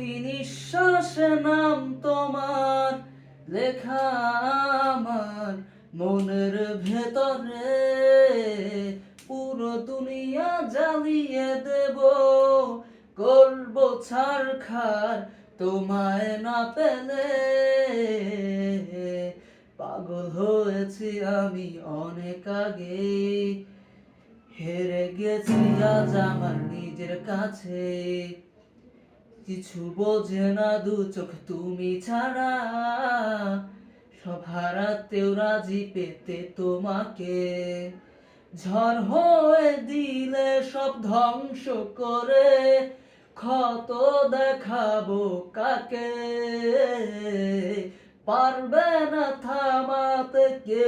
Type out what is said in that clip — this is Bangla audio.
প্রতি নিঃশ্বাসে নাম তোমার লেখা আমার মনের ভেতরে। পুরো দুনিয়া জ্বালিয়ে দেব, করব ছারখার তোমায় না পেলে। পাগল হয়েছি আমি অনেক আগে, হেরে গেছি আজ আমার নিজের কাছে। কিছু বোঝে না দু চোখ তুমি ছাড়া, সব হারাতেও রাজি পেতে তোমাকে। ঝড় হয়ে দিলে সব ধ্বংস করে, ক্ষত দেখাবো কাকে? পারবে না থামাতে কেউ।